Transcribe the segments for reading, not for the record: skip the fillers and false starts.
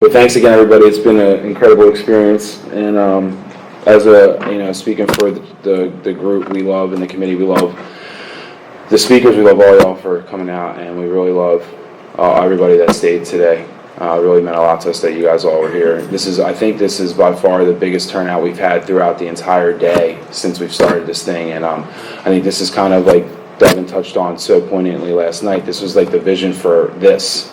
But thanks again, everybody. It's been an incredible experience, and as speaking for the group we love and the committee we love, the speakers we love all y'all for coming out, and we really love everybody that stayed today. It really meant a lot to us that you guys all were here. I think this is by far the biggest turnout we've had throughout the entire day since we've started this thing, and I think this is kind of like Devin touched on so poignantly last night. This was like the vision for this,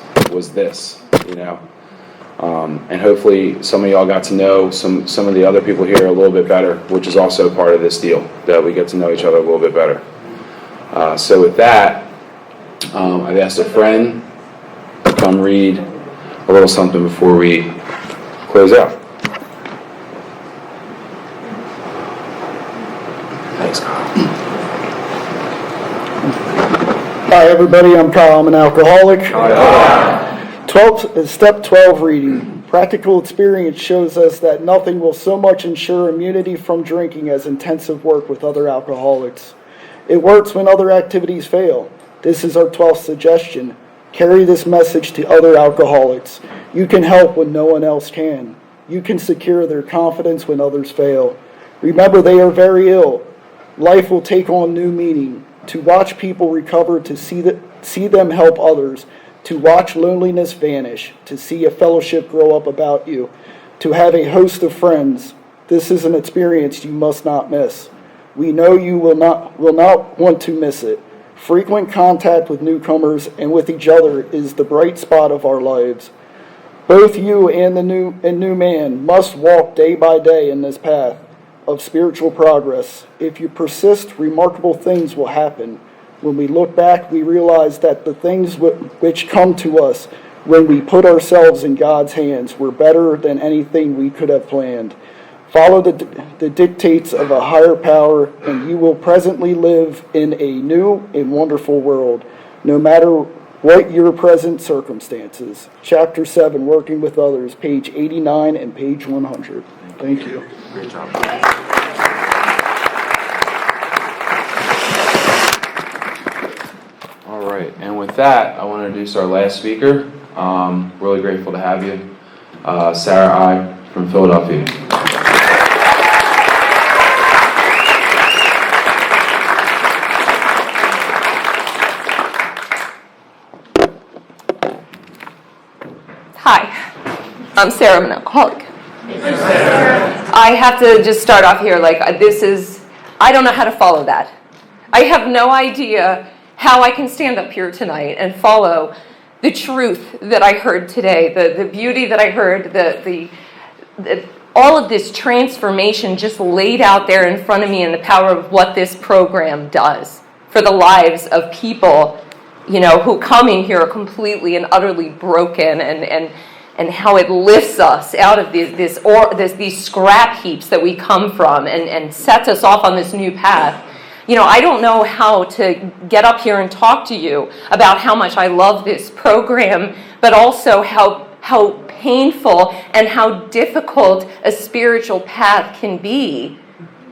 and hopefully some of y'all got to know some of the other people here a little bit better, which is also part of this deal, that we get to know each other a little bit better. So with that, I've asked a friend to come read a little something before we close out. Thanks, Kyle. Hi, everybody. I'm Kyle. I'm an alcoholic. Step 12 reading. Practical experience shows us that nothing will so much ensure immunity from drinking as intensive work with other alcoholics. It works when other activities fail. This is our 12th suggestion. Carry this message to other alcoholics. You can help when no one else can. You can secure their confidence when others fail. Remember, they are very ill. Life will take on new meaning. To watch people recover, to see them help others, to watch loneliness vanish, to see a fellowship grow up about you, to have a host of friends. This is an experience you must not miss. We know you will not want to miss it. Frequent contact with newcomers and with each other is the bright spot of our lives. Both you and the new man must walk day by day in this path of spiritual progress. If you persist, remarkable things will happen. When we look back, we realize that the things which come to us when we put ourselves in God's hands were better than anything we could have planned. Follow the dictates of a higher power, and you will presently live in a new and wonderful world, no matter what your present circumstances. Chapter 7, Working with Others, page 89 and page 100. Thank you. Great job. All right, and with that, I want to introduce our last speaker. Really grateful to have you, Sarah I. from Philadelphia. Hi, I'm Sarah. I'm an alcoholic. I have to just start off here I don't know how to follow that. I have no idea how I can stand up here tonight and follow the truth that I heard today, the beauty that I heard, all of this transformation just laid out there in front of me, and the power of what this program does for the lives of people, who come in here completely and utterly broken, and how it lifts us out of these scrap heaps that we come from and sets us off on this new path. I don't know how to get up here and talk to you about how much I love this program, but also how painful and how difficult a spiritual path can be.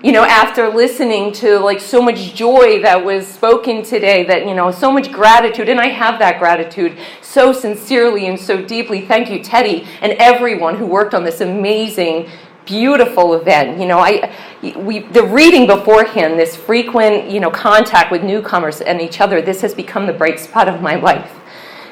After listening to so much joy that was spoken today, that, so much gratitude, and I have that gratitude so sincerely and so deeply. Thank you, Teddy, and everyone who worked on this amazing, beautiful event. The reading beforehand, this frequent, contact with newcomers and each other, this has become the bright spot of my life.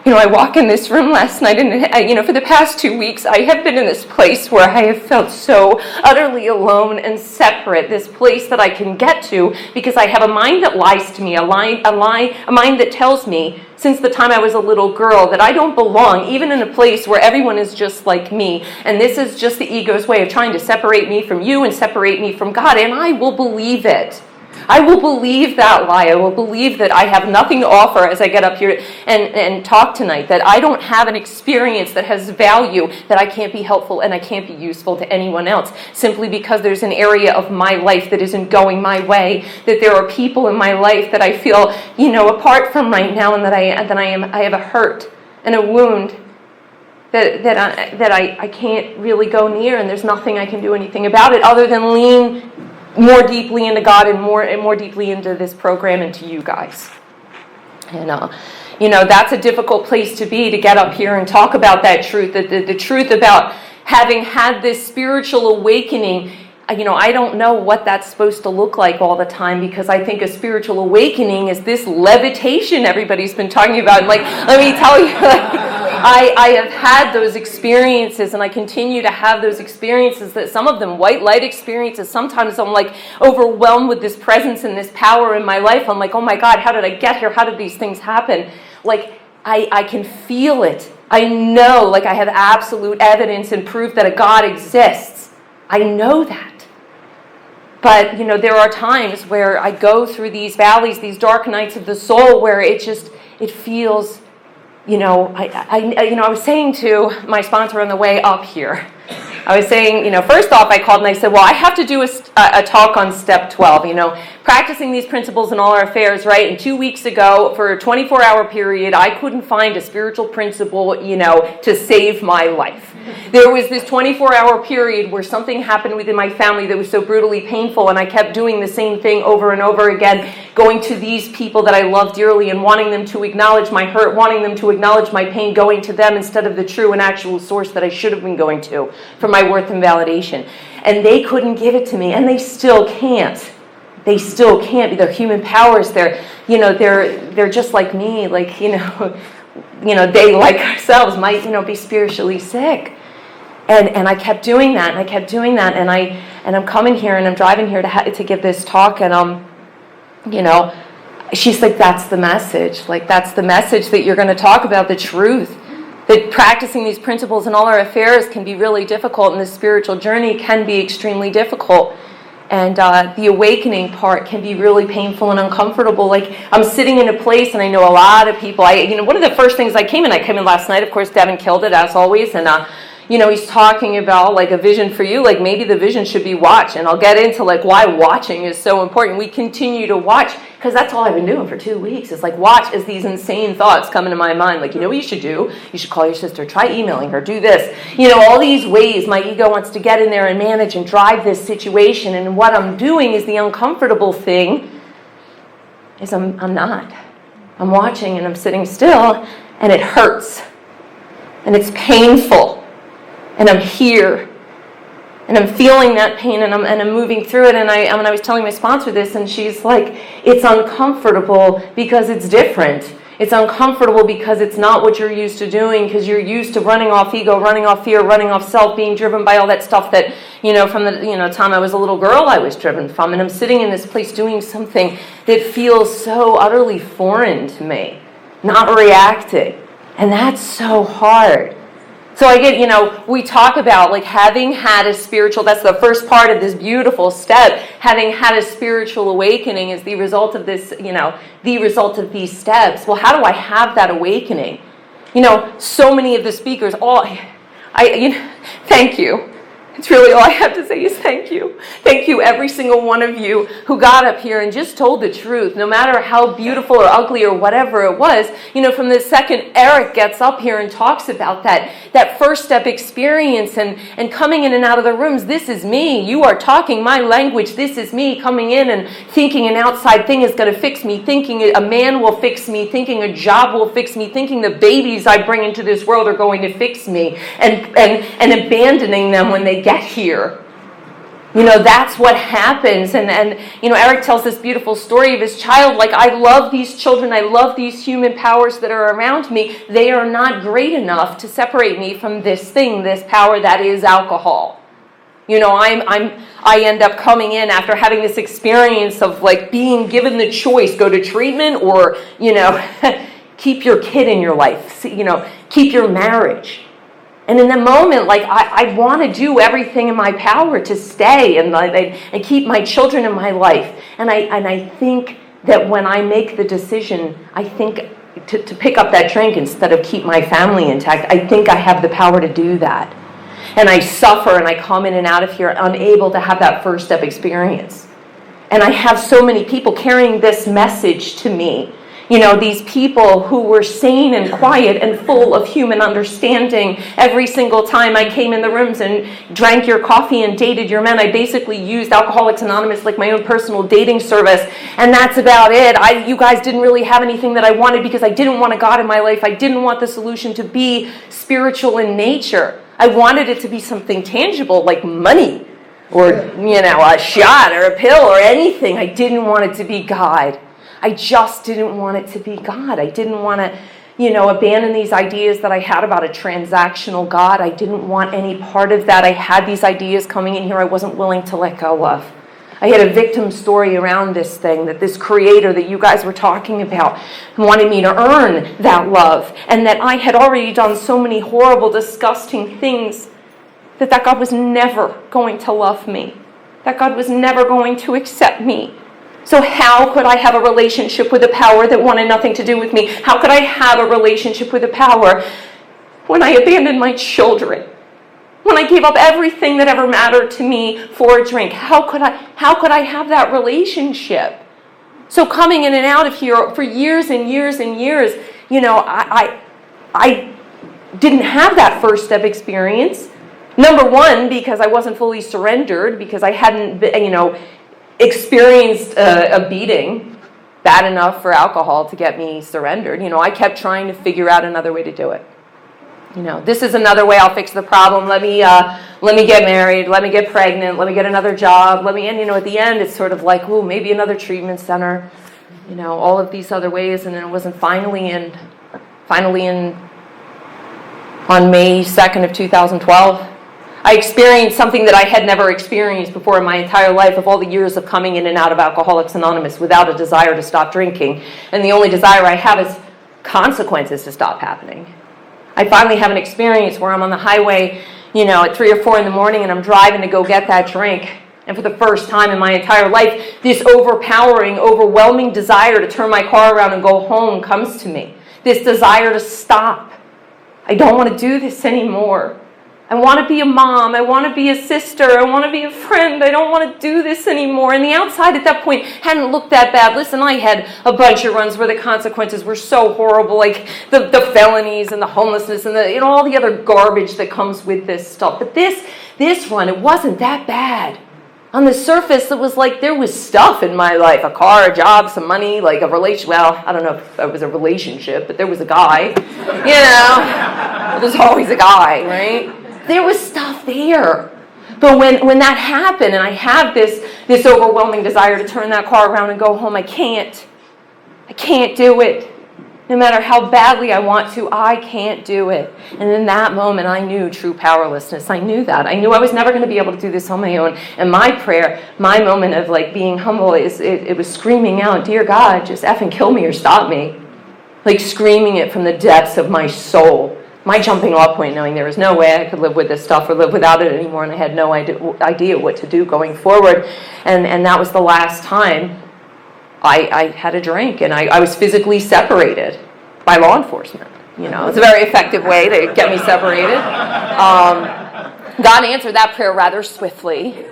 I walk in this room last night, and for the past 2 weeks, I have been in this place where I have felt so utterly alone and separate. This place that I can get to because I have a mind that lies to me, a mind that tells me since the time I was a little girl that I don't belong, even in a place where everyone is just like me. And this is just the ego's way of trying to separate me from you and separate me from God. And I will believe it. I will believe that lie. I will believe that I have nothing to offer as I get up here and talk tonight, that I don't have an experience that has value, that I can't be helpful and I can't be useful to anyone else, simply because there's an area of my life that isn't going my way, that there are people in my life that I feel, apart from right now, and that I have a hurt and a wound that I can't really go near, and there's nothing I can do anything about it other than lean more deeply into God and more deeply into this program and to you guys. And that's a difficult place to be, to get up here and talk about that truth, the truth about having had this spiritual awakening. I don't know what that's supposed to look like all the time, because I think a spiritual awakening is this levitation everybody's been talking about. Like, let me tell you, I have had those experiences, and I continue to have those experiences, that some of them white light experiences. Sometimes I'm like overwhelmed with this presence and this power in my life. I'm like, oh my God, how did I get here? How did these things happen? Like, I can feel it. I know, like, I have absolute evidence and proof that a God exists. I know that. But, there are times where I go through these valleys, these dark nights of the soul, where it feels, I was saying to my sponsor on the way up here, I was saying, first off, I called and I said, well, I have to do a talk on step 12, practicing these principles in all our affairs, right? And 2 weeks ago, for a 24-hour period, I couldn't find a spiritual principle, to save my life. There was this 24-hour period where something happened within my family that was so brutally painful, and I kept doing the same thing over and over again, going to these people that I love dearly and wanting them to acknowledge my hurt, wanting them to acknowledge my pain, going to them instead of the true and actual source that I should have been going to for my worth and validation. And they couldn't give it to me, and they still can't. They still can't. They're human powers. They're just like me. Like, they, like ourselves, might, be spiritually sick. And I kept doing that, and I kept doing that, and I'm coming here, and I'm driving here to give this talk, and she's like, that's the message. Like, that's the message, that you're going to talk about the truth. That practicing these principles in all our affairs can be really difficult, and the spiritual journey can be extremely difficult. And the awakening part can be really painful and uncomfortable. Like, I'm sitting in a place, and I know a lot of people. One of the first things I came in last night, of course, Devin killed it, as always, and he's talking about, like, a vision for you. Like, maybe the vision should be watch, and I'll get into, like, why watching is so important. We continue to watch, because that's all I've been doing for 2 weeks. It's like, watch as these insane thoughts come into my mind. Like, what you should do? You should call your sister, try emailing her, do this. All these ways my ego wants to get in there and manage and drive this situation. And what I'm doing is the uncomfortable thing is I'm not. I'm watching, and I'm sitting still, and it hurts. And it's painful. And I'm here, and I'm feeling that pain, and I'm moving through it. And I was telling my sponsor this, and she's like, it's uncomfortable because it's different. It's uncomfortable because it's not what you're used to doing, because you're used to running off ego, running off fear, running off self, being driven by all that stuff that, from the time I was a little girl, I was driven from. And I'm sitting in this place doing something that feels so utterly foreign to me, not reacting. And that's so hard. So I get, we talk about, like, having had a spiritual, that's the first part of this beautiful step. Having had a spiritual awakening is the result of this, the result of these steps. Well, how do I have that awakening? So many of the speakers, thank you. It's really all I have to say is thank you. Thank you, every single one of you who got up here and just told the truth, no matter how beautiful or ugly or whatever it was. From the second Eric gets up here and talks about that first step experience and coming in and out of the rooms, this is me. You are talking my language. This is me coming in and thinking an outside thing is going to fix me, thinking a man will fix me, thinking a job will fix me, thinking the babies I bring into this world are going to fix me, and abandoning them when they get here. That's what happens. And Eric tells this beautiful story of his child. Like, I love these children. I love these human powers that are around me. They are not great enough to separate me from this thing, this power that is alcohol. I end up coming in after having this experience of, like, being given the choice, go to treatment or, keep your kid in your life, keep your marriage. And in the moment, like, I want to do everything in my power to stay and keep my children in my life. And I think that when I make the decision, I think to pick up that drink instead of keep my family intact, I think I have the power to do that. And I suffer, and I come in and out of here unable to have that first step experience. And I have so many people carrying this message to me. these people who were sane and quiet and full of human understanding. Every single time I came in the rooms and drank your coffee and dated your men, I basically used Alcoholics Anonymous like my own personal dating service, and that's about it. You guys didn't really have anything that I wanted because I didn't want a God in my life. I didn't want the solution to be spiritual in nature. I wanted it to be something tangible like money or, a shot or a pill or anything. I didn't want it to be God. I just didn't want it to be God. I didn't want to, abandon these ideas that I had about a transactional God. I didn't want any part of that. I had these ideas coming in here I wasn't willing to let go of. I had a victim story around this thing, that this creator that you guys were talking about wanted me to earn that love, and that I had already done so many horrible, disgusting things that God was never going to love me, that God was never going to accept me. So how could I have a relationship with a power that wanted nothing to do with me? How could I have a relationship with a power when I abandoned my children? When I gave up everything that ever mattered to me for a drink? How could I have that relationship? So coming in and out of here for years and years and years, I didn't have that first step experience. Number one, because I wasn't fully surrendered, because I hadn't, experienced a beating bad enough for alcohol to get me surrendered. I kept trying to figure out another way to do it. This is another way I'll fix the problem. Let me get married. Let me get pregnant. Let me get another job. And at the end, it's sort of like, ooh, maybe another treatment center. All of these other ways. And then it wasn't finally in on May 2nd of 2012. I experienced something that I had never experienced before in my entire life, of all the years of coming in and out of Alcoholics Anonymous without a desire to stop drinking. And the only desire I have is consequences to stop happening. I finally have an experience where I'm on the highway, at 3 or 4 in the morning, and I'm driving to go get that drink. And for the first time in my entire life, this overpowering, overwhelming desire to turn my car around and go home comes to me. This desire to stop. I don't want to do this anymore. I want to be a mom. I want to be a sister. I want to be a friend. I don't want to do this anymore. And the outside at that point hadn't looked that bad. Listen, I had a bunch of runs where the consequences were so horrible, like the felonies and the homelessness and all the other garbage that comes with this stuff. But this run, it wasn't that bad. On the surface, it was like there was stuff in my life, a car, a job, some money, like a relation. Well, I don't know if it was a relationship, but there was a guy. There's always a guy, right? There was stuff there. But when that happened and I have this overwhelming desire to turn that car around and go home, I can't do it. No matter how badly I want to, I can't do it. And in that moment, I knew true powerlessness. I knew that. I knew I was never going to be able to do this on my own. And my prayer, my moment of being humble, it was screaming out, "Dear God, just effing kill me or stop me." Like screaming it from the depths of my soul. My jumping off point, knowing there was no way I could live with this stuff or live without it anymore, and I had no idea what to do going forward. And that was the last time I had a drink, and I was physically separated by law enforcement. It's a very effective way to get me separated. God answered that prayer rather swiftly.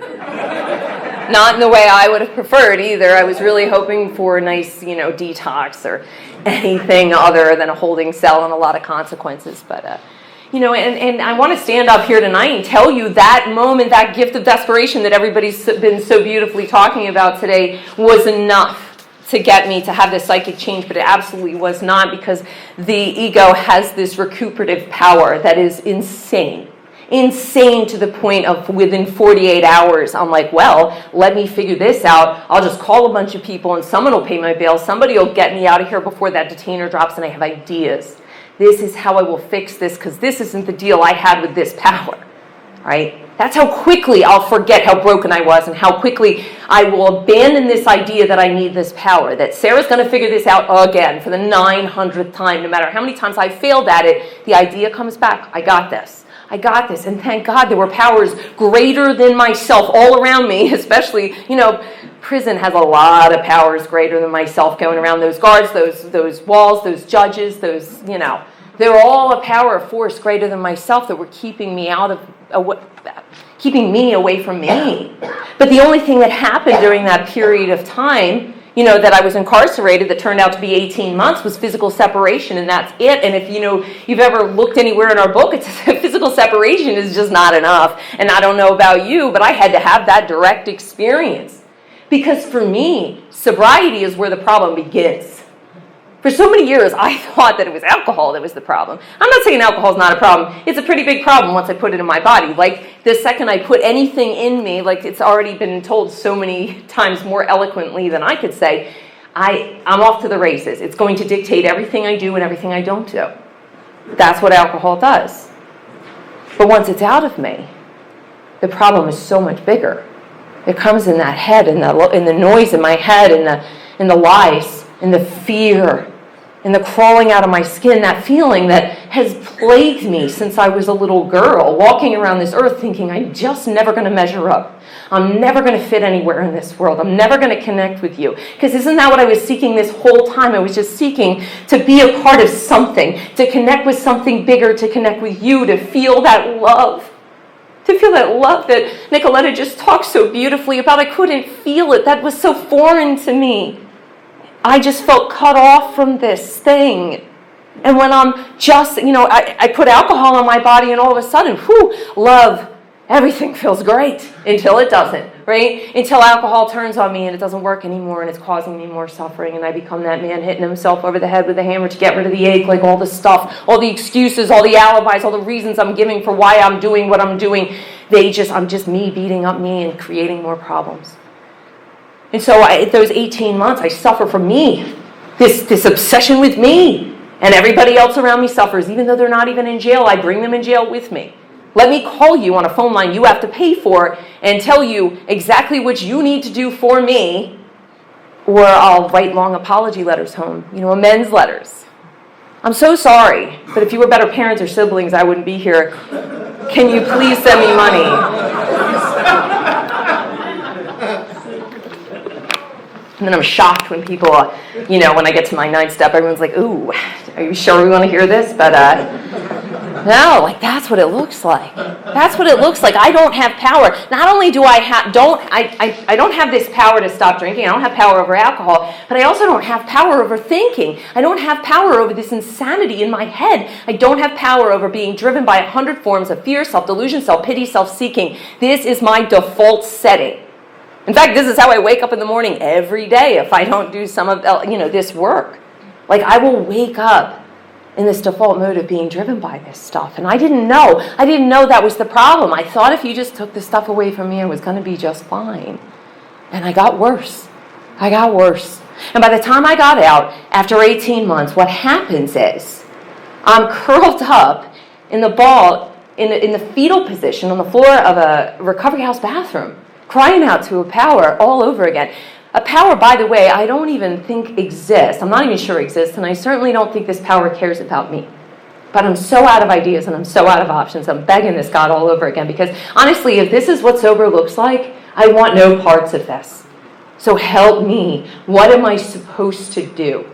Not in the way I would have preferred either. I was really hoping for a nice, detox or anything other than a holding cell and a lot of consequences. But, and I want to stand up here tonight and tell you that moment, that gift of desperation that everybody's been so beautifully talking about today was enough to get me to have this psychic change, but it absolutely was not, because the ego has this recuperative power that is insane. Insane to the point of within 48 hours, I'm like, well, let me figure this out. I'll just call a bunch of people and someone will pay my bail. Somebody will get me out of here before that detainer drops, and I have ideas. This is how I will fix this, because this isn't the deal I had with this power, right? That's how quickly I'll forget how broken I was, and how quickly I will abandon this idea that I need this power, that Sarah's going to figure this out again for the 900th time. No matter how many times I failed at it, the idea comes back. I got this. I got this. And thank God there were powers greater than myself all around me, especially, prison has a lot of powers greater than myself going around. Those guards, those walls, those judges, they're all a power, a force greater than myself that were keeping me keeping me away from me. But the only thing that happened during that period of time that I was incarcerated that turned out to be 18 months was physical separation, and that's it. And if, you've ever looked anywhere in our book, it's physical separation is just not enough. And I don't know about you, but I had to have that direct experience. Because for me, sobriety is where the problem begins. For so many years, I thought that it was alcohol that was the problem. I'm not saying alcohol is not a problem. It's a pretty big problem once I put it in my body. Like, the second I put anything in me, like it's already been told so many times more eloquently than I could say, I'm off to the races. It's going to dictate everything I do and everything I don't do. That's what alcohol does. But once it's out of me, the problem is so much bigger. It comes in that head, in the noise in my head, in the lies, in the fear, and the crawling out of my skin, that feeling that has plagued me since I was a little girl, walking around this earth thinking I'm just never going to measure up. I'm never going to fit anywhere in this world. I'm never going to connect with you. Because isn't that what I was seeking this whole time? I was just seeking to be a part of something, to connect with something bigger, to connect with you, to feel that love. To feel that love that Nicoletta just talked so beautifully about. I couldn't feel it. That was so foreign to me. I just felt cut off from this thing. And when I'm just, I put alcohol on my body and all of a sudden, love, everything feels great until it doesn't, right? Until alcohol turns on me and it doesn't work anymore and it's causing me more suffering and I become that man hitting himself over the head with a hammer to get rid of the ache, like all the stuff, all the excuses, all the alibis, all the reasons I'm giving for why I'm doing what I'm doing. I'm just me beating up me and creating more problems. And so those 18 months, I suffer from me, this obsession with me. And everybody else around me suffers. Even though they're not even in jail, I bring them in jail with me. Let me call you on a phone line you have to pay for and tell you exactly what you need to do for me, or I'll write long apology letters home, amends letters. I'm so sorry, but if you were better parents or siblings, I wouldn't be here. Can you please send me money? And then I'm shocked when people, when I get to my 9th step, everyone's like, ooh, are you sure we want to hear this? But no, that's what it looks like. That's what it looks like. I don't have power. Not only do I don't have this power to stop drinking. I don't have power over alcohol, but I also don't have power over thinking. I don't have power over this insanity in my head. I don't have power over being driven by 100 forms of fear, self-delusion, self-pity, self-seeking. This is my default setting. In fact, this is how I wake up in the morning every day if I don't do some of this work. I will wake up in this default mode of being driven by this stuff. And I didn't know that was the problem. I thought if you just took the stuff away from me, I was going to be just fine. And I got worse. And by the time I got out, after 18 months, what happens is I'm curled up in the ball, in the fetal position on the floor of a recovery house bathroom, crying out to a power all over again. A power, by the way, I don't even think exists. I'm not even sure exists, and I certainly don't think this power cares about me. But I'm so out of ideas and I'm so out of options. I'm begging this God all over again because honestly, if this is what sober looks like, I want no parts of this. So help me. What am I supposed to do?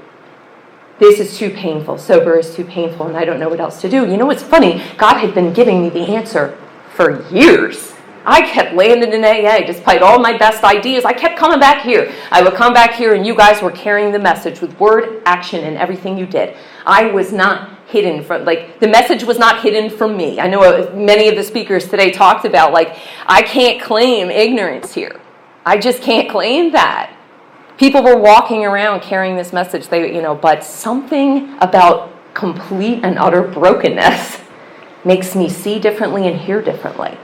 This is too painful. Sober is too painful, and I don't know what else to do. You know what's funny? God had been giving me the answer for years. I kept landing in AA despite all my best ideas. I kept coming back here. I would come back here and you guys were carrying the message with word, action, and everything you did. I was not hidden from, the message was not hidden from me. I know many of the speakers today talked about, I can't claim ignorance here. I just can't claim that. People were walking around carrying this message, but something about complete and utter brokenness makes me see differently and hear differently.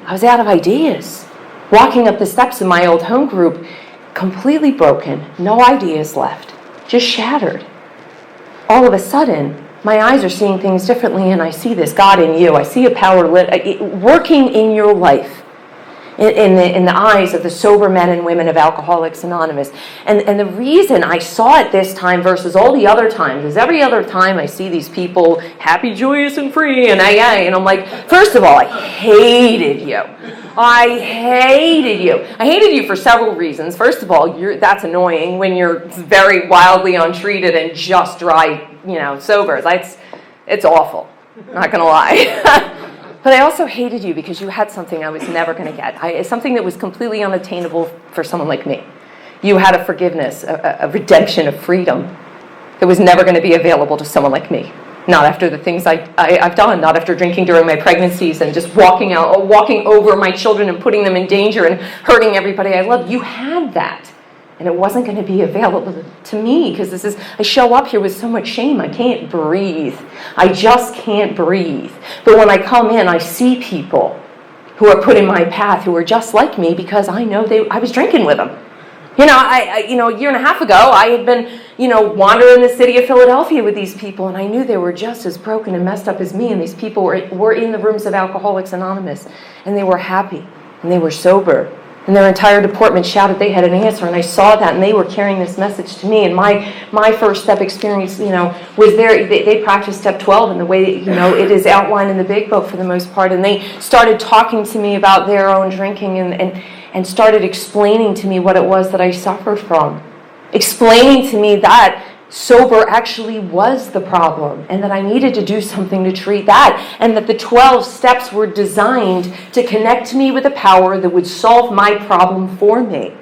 I was out of ideas. Walking up the steps in my old home group, completely broken, no ideas left, just shattered. All of a sudden, my eyes are seeing things differently, and I see this God in you. I see a power working in your life, in the eyes of the sober men and women of Alcoholics Anonymous. And the reason I saw it this time versus all the other times is every other time I see these people happy, joyous, and free in AA, and I'm like, first of all, I hated you. I hated you for several reasons. First of all, that's annoying when you're very wildly untreated and just dry, sober. It's awful. Not going to lie. But I also hated you because you had something I was never going to get. Something that was completely unattainable for someone like me. you had a forgiveness, a redemption, a freedom that was never going to be available to someone like me. Not after the things I've done, not after drinking during my pregnancies and just walking over my children and putting them in danger and hurting everybody I love. You had that. And it wasn't going to be available to me because I show up here with so much shame. I can't breathe. I just can't breathe. But when I come in, I see people who are put in my path who are just like me because I know I was drinking with them. A year and a half ago, I had been, wandering the city of Philadelphia with these people, and I knew they were just as broken and messed up as me, and these people were in the rooms of Alcoholics Anonymous, and they were happy, and they were sober, and their entire department shouted they had an answer, and I saw that, and they were carrying this message to me, and my first step experience, was they practiced step 12 in the way, it is outlined in the big book for the most part, and they started talking to me about their own drinking and started explaining to me what it was that I suffered from. Explaining to me that sober actually was the problem and that I needed to do something to treat that, and that the 12 steps were designed to connect me with a power that would solve my problem for me.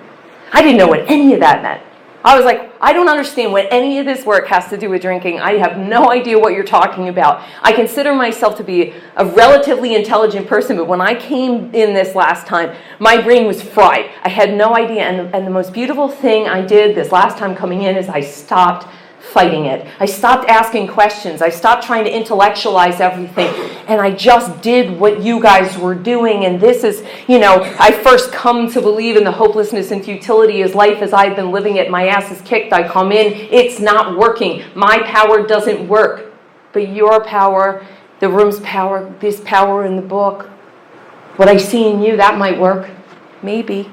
I didn't know what any of that meant. I was like, I don't understand what any of this work has to do with drinking. I have no idea what you're talking about. I consider myself to be a relatively intelligent person, but when I came in this last time, my brain was fried. I had no idea, and the most beautiful thing I did this last time coming in is I stopped fighting it. I stopped asking questions. I stopped trying to intellectualize everything. And I just did what you guys were doing. And this is, I first come to believe in the hopelessness and futility as life as I've been living it. My ass is kicked. I come in. It's not working. My power doesn't work. But your power, the room's power, this power in the book, what I see in you, that might work. Maybe.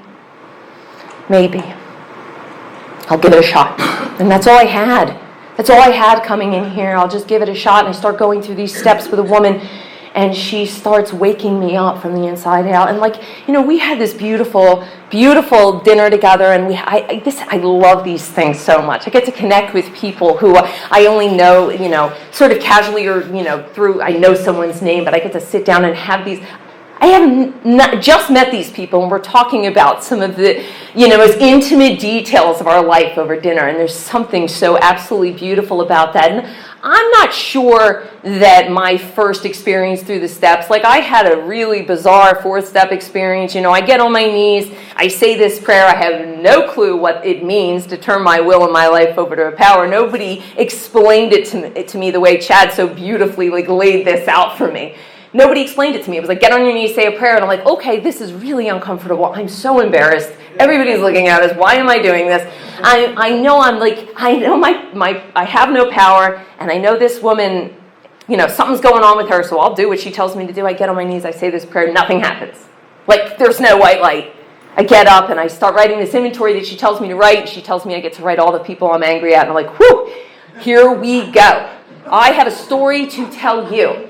I'll give it a shot. And that's all I had. That's all I had coming in here. I'll just give it a shot. And I start going through these steps with a woman, and she starts waking me up from the inside out. And we had this beautiful, beautiful dinner together, and I love these things so much. I get to connect with people who I only know, sort of casually or, through, I know someone's name, but I get to sit down and have these. I have just met these people, and we're talking about some of the, most intimate details of our life over dinner, and there's something so absolutely beautiful about that. And I'm not sure that my first experience through the steps, I had a really bizarre fourth-step experience. I get on my knees, I say this prayer, I have no clue what it means to turn my will and my life over to a power. Nobody explained it to me the way Chad so beautifully laid this out for me. Nobody explained it to me. It was like, get on your knees, say a prayer. And I'm like, okay, this is really uncomfortable. I'm so embarrassed. Everybody's looking at us. Why am I doing this? I know I have no power. And I know this woman, something's going on with her. So I'll do what she tells me to do. I get on my knees. I say this prayer. Nothing happens. There's no white light. I get up and I start writing this inventory that she tells me to write. And she tells me I get to write all the people I'm angry at. And I'm like, whew, here we go. I have a story to tell you.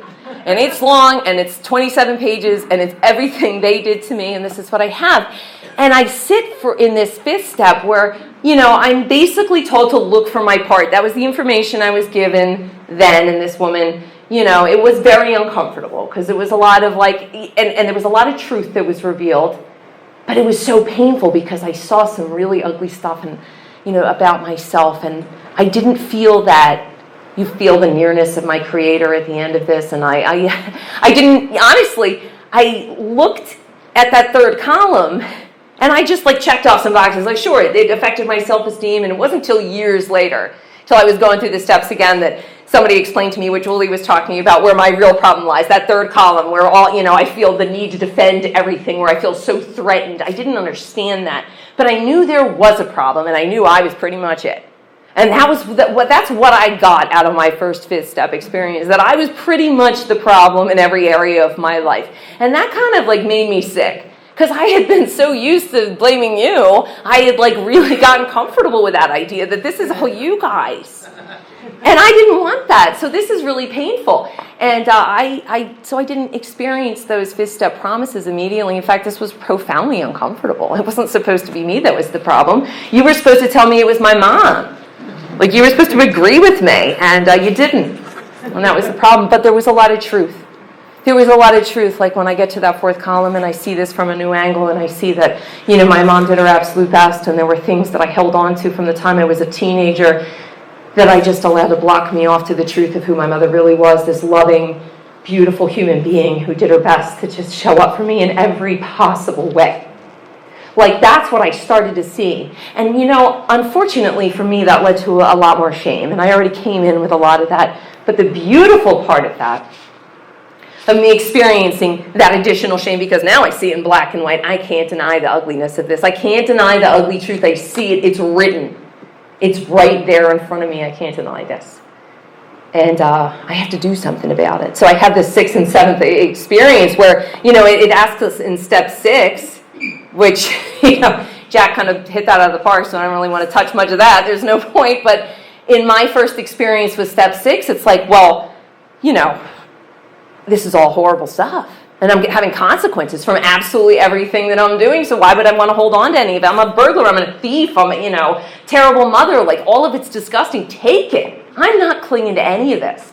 And it's long, and it's 27 pages, and it's everything they did to me, and this is what I have. And I sit in this fifth step where, I'm basically told to look for my part. That was the information I was given then, and this woman, it was very uncomfortable, because it was a lot of and there was a lot of truth that was revealed, but it was so painful because I saw some really ugly stuff and, about myself, and I didn't feel that. You feel the nearness of my Creator at the end of this, and I didn't, honestly, I looked at that third column, and I just checked off some boxes, sure, it affected my self-esteem, and it wasn't until years later, till I was going through the steps again, that somebody explained to me what Julie was talking about, where my real problem lies, that third column, where I feel the need to defend everything, where I feel so threatened. I didn't understand that, but I knew there was a problem, and I knew I was pretty much it. And that's what I got out of my first fifth step experience, that I was pretty much the problem in every area of my life. And that kind of made me sick, because I had been so used to blaming you. I had really gotten comfortable with that idea that this is all you guys. And I didn't want that. So this is really painful. And so I didn't experience those fifth step promises immediately. In fact, this was profoundly uncomfortable. It wasn't supposed to be me that was the problem. You were supposed to tell me it was my mom. You were supposed to agree with me, and you didn't. And that was the problem. But there was a lot of truth there was a lot of truth. Like when I get to that fourth column and I see this from a new angle and I see that, my mom did her absolute best, and there were things that I held on to from the time I was a teenager that I just allowed to block me off to the truth of who my mother really was, this loving, beautiful human being who did her best to just show up for me in every possible way. Like, that's what I started to see. And, unfortunately for me, that led to a lot more shame. And I already came in with a lot of that. But the beautiful part of that, of me experiencing that additional shame, because now I see it in black and white. I can't deny the ugliness of this. I can't deny the ugly truth. I see it. It's written. It's right there in front of me. I can't deny this. And I have to do something about it. So I had this 6th and 7th experience where, it asks us in step 6, which, Jack kind of hit that out of the park, so I don't really want to touch much of that. There's no point. But in my first experience with step 6, it's like, well, this is all horrible stuff. And I'm having consequences from absolutely everything that I'm doing, so why would I want to hold on to any of it? I'm a burglar, I'm a thief, I'm a, terrible mother. Like, all of it's disgusting. Take it. I'm not clinging to any of this.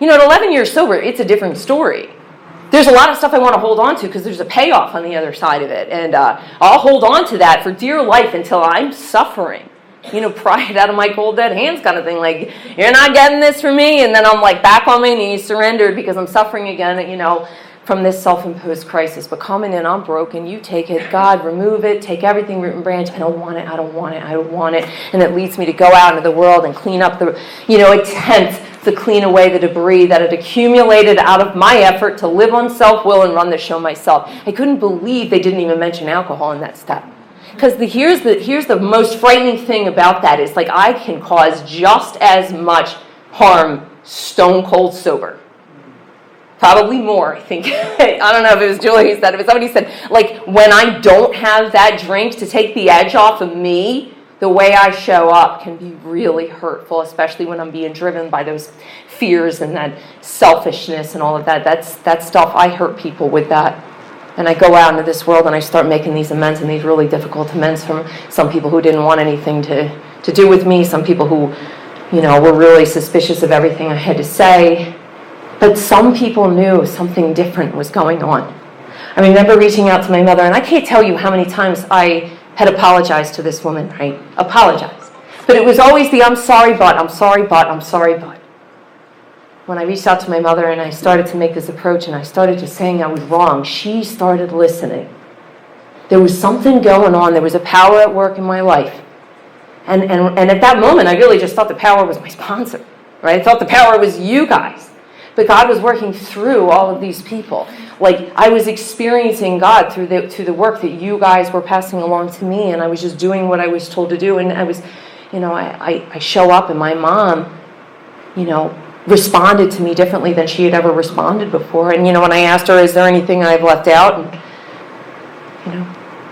At 11 years sober, it's a different story. There's a lot of stuff I want to hold on to because there's a payoff on the other side of it. And I'll hold on to that for dear life until I'm suffering. Pry it out of my cold dead hands kind of thing. Like, you're not getting this from me. And then I'm like back on my knees, surrendered because I'm suffering again, from this self-imposed crisis. But coming in, I'm broken. You take it. God, remove it. Take everything root and branch. I don't want it. I don't want it. I don't want it. And it leads me to go out into the world and clean up attempt to clean away the debris that had accumulated out of my effort to live on self-will and run the show myself. I couldn't believe they didn't even mention alcohol in that step. Because here's the most frightening thing about that is, like, I can cause just as much harm stone cold sober. Probably more, I think. I don't know if it was Julie who said it, but somebody said, like, when I don't have that drink to take the edge off of me, the way I show up can be really hurtful, especially when I'm being driven by those fears and that selfishness and all of that. That stuff, I hurt people with that. And I go out into this world and I start making these amends, and these really difficult amends from some people who didn't want anything to do with me, some people who, were really suspicious of everything I had to say. But some people knew something different was going on. I remember reaching out to my mother, and I can't tell you how many times I had apologized to this woman, right? Apologized. But it was always the I'm sorry, but, I'm sorry, but, I'm sorry, but. When I reached out to my mother and I started to make this approach and I started just saying I was wrong, she started listening. There was something going on. There was a power at work in my life. And at that moment, I really just thought the power was my sponsor, right? I thought the power was you guys. But God was working through all of these people. Like, I was experiencing God through the work that you guys were passing along to me, and I was just doing what I was told to do. And I was, I show up, and my mom, responded to me differently than she had ever responded before. And, when I asked her, is there anything I've left out? And,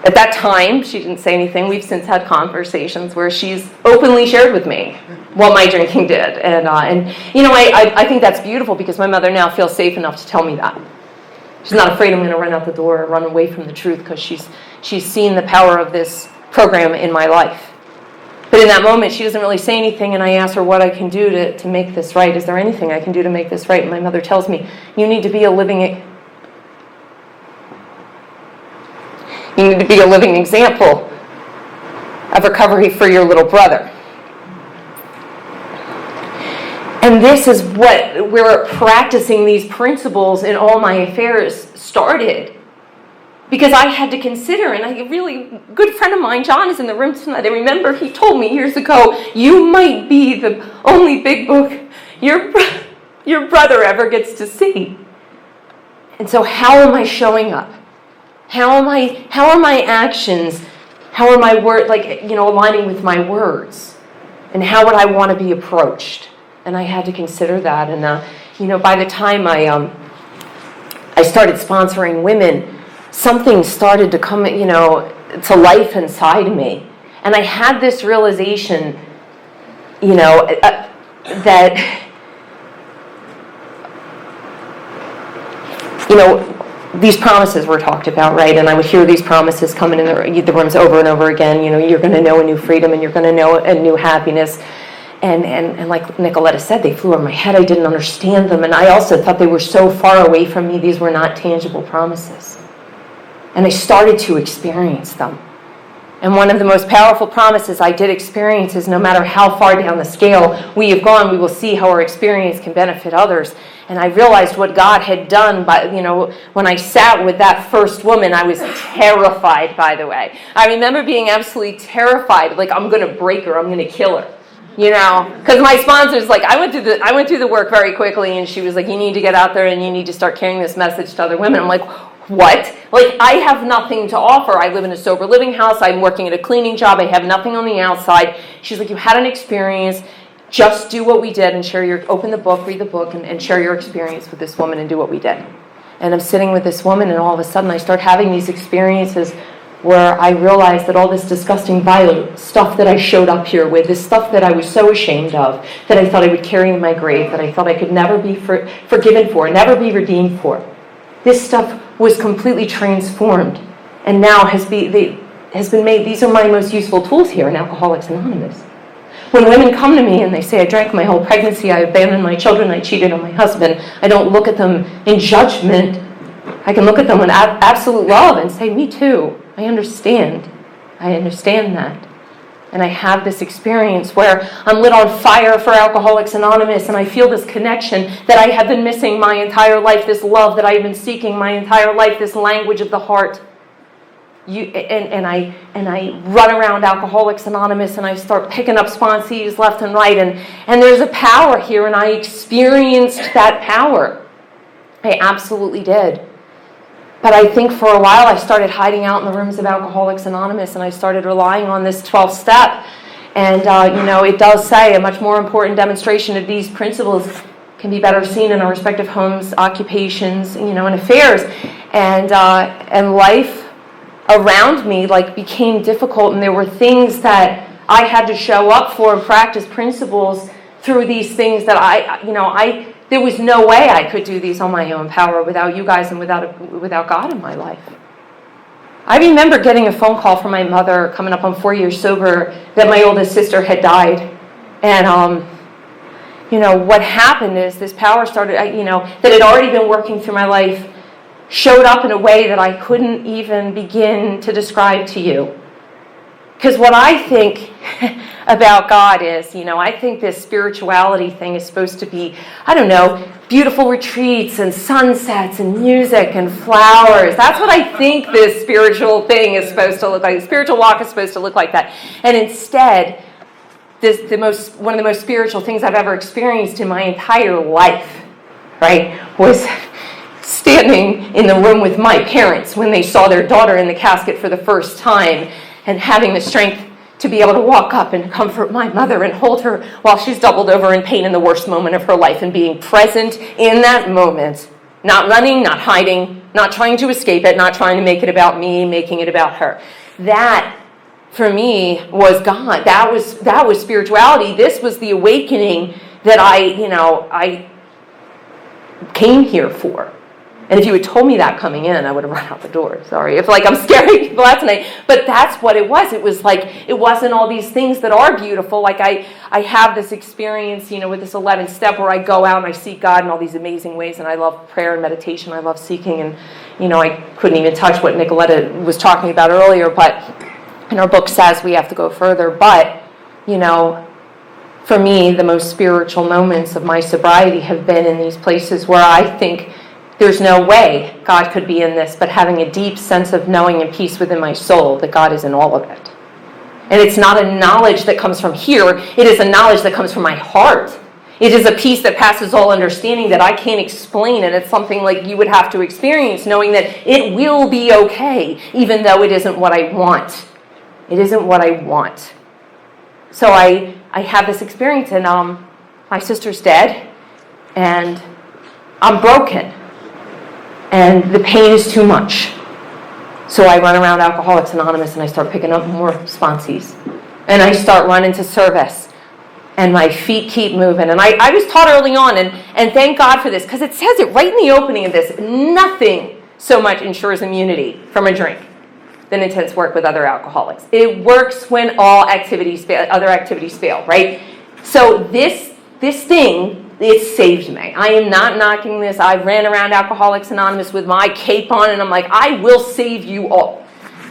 at that time, she didn't say anything. We've since had conversations where she's openly shared with me what my drinking did. And I think that's beautiful because my mother now feels safe enough to tell me that. She's not afraid I'm going to run out the door or run away from the truth because she's seen the power of this program in my life. But in that moment, she doesn't really say anything, and I ask her what I can do to make this right. Is there anything I can do to make this right? And my mother tells me, you need to be a living example of recovery for your little brother. And this is where practicing these principles in all my affairs started. Because I had to consider, and a really good friend of mine, John, is in the room tonight. I remember he told me years ago, you might be the only big book your brother ever gets to see. And so how am I showing up? How are my actions, how are my words, aligning with my words? And how would I want to be approached? And I had to consider that. And, by the time I started sponsoring women, something started to come, to life inside me. And I had this realization, that, these promises were talked about, right? And I would hear these promises coming in the rooms over and over again. You're going to know a new freedom and you're going to know a new happiness. And like Nicoletta said, they flew over my head. I didn't understand them. And I also thought they were so far away from me. These were not tangible promises. And I started to experience them. And one of the most powerful promises I did experience is no matter how far down the scale we have gone, we will see how our experience can benefit others. And I realized what God had done by, when I sat with that first woman, I was terrified, by the way. I remember being absolutely terrified, like I'm going to break her, I'm going to kill her. Because my sponsor's like, I went through the work very quickly, and she was like, you need to get out there and you need to start carrying this message to other women. I'm like, what? Like, I have nothing to offer. I live in a sober living house. I'm working at a cleaning job. I have nothing on the outside. She's like, you had an experience. Just do what we did and open the book, read the book, and share your experience with this woman and do what we did. And I'm sitting with this woman, and all of a sudden I start having these experiences where I realized that all this disgusting, vile stuff that I showed up here with, this stuff that I was so ashamed of, that I thought I would carry in my grave, that I thought I could never be forgiven for, never be redeemed for. This stuff was completely transformed and now has been made. These are my most useful tools here in Alcoholics Anonymous. When women come to me and they say, I drank my whole pregnancy, I abandoned my children, I cheated on my husband, I don't look at them in judgment. I can look at them with absolute love and say, me too. I understand that. And I have this experience where I'm lit on fire for Alcoholics Anonymous, and I feel this connection that I have been missing my entire life, this love that I've been seeking my entire life, this language of the heart. And I run around Alcoholics Anonymous, and I start picking up sponsees left and right, and there's a power here, and I experienced that power. I absolutely did. But I think for a while I started hiding out in the rooms of Alcoholics Anonymous, and I started relying on this 12th step. And, it does say a much more important demonstration of these principles can be better seen in our respective homes, occupations, and affairs. And life around me, became difficult, and there were things that I had to show up for and practice principles through these things that there was no way I could do these on my own power without you guys and without God in my life. I remember getting a phone call from my mother, coming up on 4 years sober, that my oldest sister had died. And, what happened is this power started, that had already been working through my life, showed up in a way that I couldn't even begin to describe to you. Because what I think about God is, I think this spirituality thing is supposed to be, beautiful retreats and sunsets and music and flowers. That's what I think this spiritual thing is supposed to look like. The spiritual walk is supposed to look like that. And instead, one of the most spiritual things I've ever experienced in my entire life, right, was standing in the room with my parents when they saw their daughter in the casket for the first time, and having the strength to be able to walk up and comfort my mother and hold her while she's doubled over in pain in the worst moment of her life, and being present in that moment, not running, not hiding, not trying to escape it, not trying to make it about me, making it about her. That, for me, was God. That was spirituality. This was the awakening that I came here for. And if you had told me that coming in, I would have run out the door. Sorry if I'm scaring people out tonight. But that's what it was. It was it wasn't all these things that are beautiful. I have this experience, with this 11th step where I go out and I seek God in all these amazing ways. And I love prayer and meditation. I love seeking. And, I couldn't even touch what Nicoletta was talking about earlier. But, and our book says we have to go further. But, for me, the most spiritual moments of my sobriety have been in these places where I think there's no way God could be in this, but having a deep sense of knowing and peace within my soul that God is in all of it. And it's not a knowledge that comes from here. It is a knowledge that comes from my heart. It is a peace that passes all understanding that I can't explain, and it's something like you would have to experience, knowing that it will be okay, even though it isn't what I want. It isn't what I want. So I have this experience, and my sister's dead, and I'm broken. And the pain is too much. So I run around Alcoholics Anonymous, and I start picking up more sponsees. And I start running to service. And my feet keep moving. And I was taught early on, and thank God for this, because it says it right in the opening of this, nothing so much ensures immunity from a drink than intense work with other alcoholics. It works when all other activities fail, right? So this thing, it saved me. I am not knocking this. I ran around Alcoholics Anonymous with my cape on, and I'm like, I will save you all.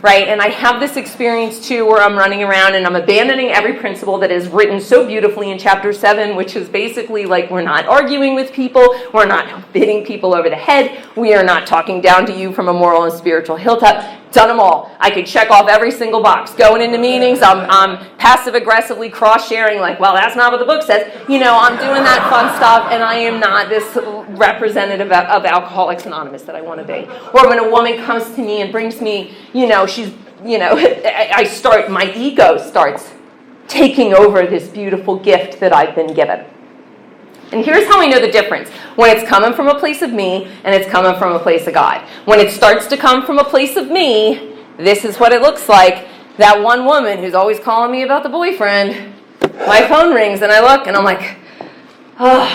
Right? And I have this experience too where I'm running around and I'm abandoning every principle that is written so beautifully in chapter 7, which is basically like we're not arguing with people, we're not hitting people over the head, we are not talking down to you from a moral and spiritual hilltop. Done them all. I could check off every single box. Going into meetings, I'm passive-aggressively cross-sharing like, well, that's not what the book says. You know, I'm doing that fun stuff, and I am not this representative of Alcoholics Anonymous that I want to be. Or when a woman comes to me and brings me, my ego starts taking over this beautiful gift that I've been given. And here's how I know the difference. When it's coming from a place of me and it's coming from a place of God. When it starts to come from a place of me, this is what it looks like. That one woman who's always calling me about the boyfriend, my phone rings and I look and I'm like, oh,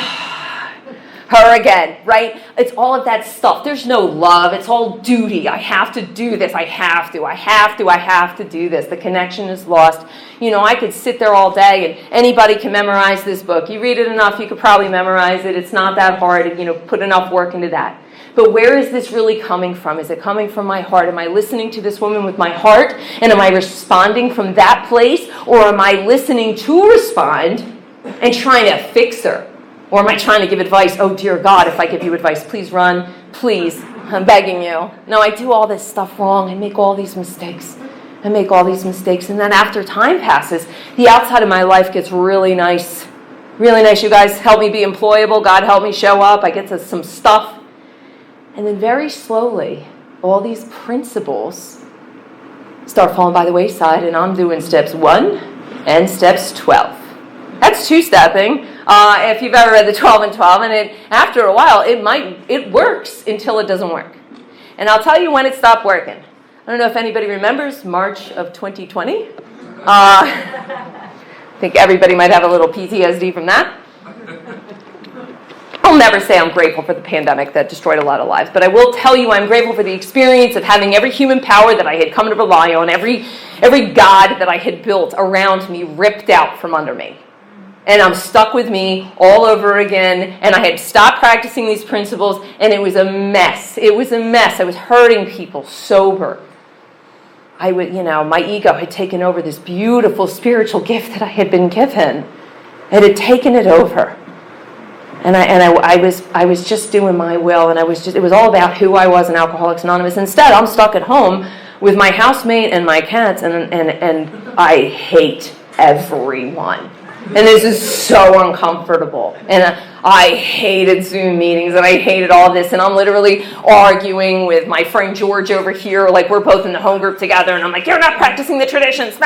her again, right? It's all of that stuff. There's no love. It's all duty. I have to do this. I have to do this. The connection is lost. You know, I could sit there all day and anybody can memorize this book. You read it enough, you could probably memorize it. It's not that hard. Put enough work into that. But where is this really coming from? Is it coming from my heart? Am I listening to this woman with my heart? And am I responding from that place? Or am I listening to respond and trying to fix her? Or am I trying to give advice? Oh, dear God, if I give you advice, please run. Please, I'm begging you. No, I do all this stuff wrong. I make all these mistakes. And then after time passes, the outside of my life gets really nice. Really nice. You guys help me be employable. God help me show up. I get to some stuff. And then very slowly, all these principles start falling by the wayside, and I'm doing steps 1 and steps 12. That's two-stepping. If you've ever read the 12 and 12, and after a while, it works until it doesn't work. And I'll tell you when it stopped working. I don't know if anybody remembers March of 2020. I think everybody might have a little PTSD from that. I'll never say I'm grateful for the pandemic that destroyed a lot of lives, but I will tell you I'm grateful for the experience of having every human power that I had come to rely on, every God that I had built around me ripped out from under me. And I'm stuck with me all over again, and I had stopped practicing these principles, and it was a mess. I was hurting people sober. My ego had taken over this beautiful spiritual gift that I had been given. It had taken it over. And I was just doing my will, and it was all about who I was in Alcoholics Anonymous. Instead, I'm stuck at home with my housemate and my cats, and I hate everyone. And this is so uncomfortable. And I hated Zoom meetings, and I hated all this. And I'm literally arguing with my friend George over here, like we're both in the home group together. And I'm like, you're not practicing the traditions.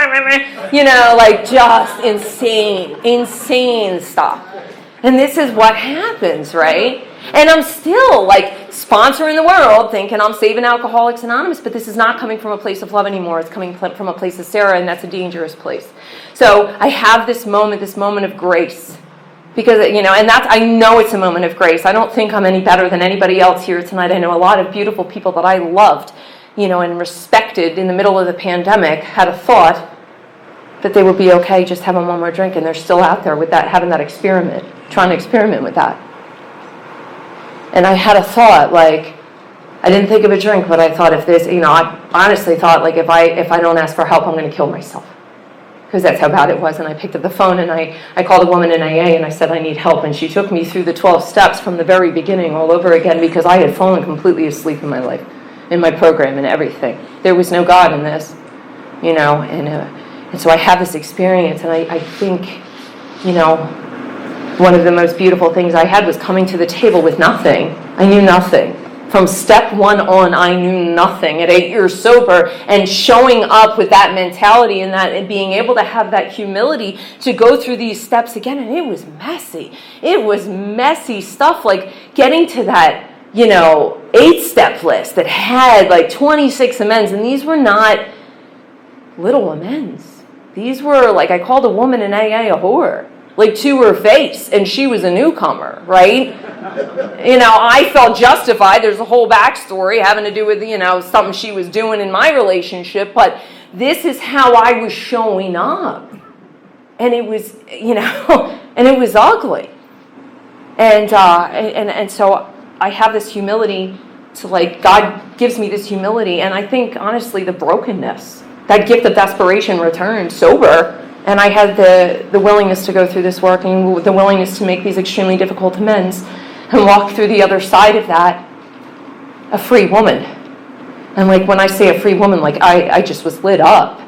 Just insane stuff. And this is what happens, right? And I'm still sponsoring the world, thinking I'm saving Alcoholics Anonymous, but this is not coming from a place of love anymore. It's coming from a place of Sarah, and that's a dangerous place. So I have this moment of grace. Because, and I know it's a moment of grace. I don't think I'm any better than anybody else here tonight. I know a lot of beautiful people that I loved, and respected in the middle of the pandemic had a thought that they would be okay just having one more drink, and they're still out there with that, having that experiment, trying to experiment with that. And I had a thought, I didn't think of a drink, but I thought if this, I honestly thought, if I don't ask for help, I'm going to kill myself. Because that's how bad it was. And I picked up the phone, and I called a woman in AA, and I said, I need help. And she took me through the 12 steps from the very beginning all over again, because I had fallen completely asleep in my life, in my program and everything. There was no God in this, and so I have this experience, and I think, one of the most beautiful things I had was coming to the table with nothing. I knew nothing. From step 1 on, I knew nothing at 8 years sober, and showing up with that mentality and being able to have that humility to go through these steps again. And it was messy. It was messy stuff, getting to that, 8-step list that had 26 amends, and these were not little amends. These were, I called a woman in AA a whore. To her face, and she was a newcomer, right? I felt justified. There's a whole backstory having to do with, something she was doing in my relationship, but this is how I was showing up. And it was, And it was ugly. And so I have this humility to, like, God gives me this humility. And I think, honestly, the brokenness, that gift of desperation returned sober. And I had the willingness to go through this work and the willingness to make these extremely difficult amends and walk through the other side of that, a free woman. And, like, when I say a free woman, like, I just was lit up.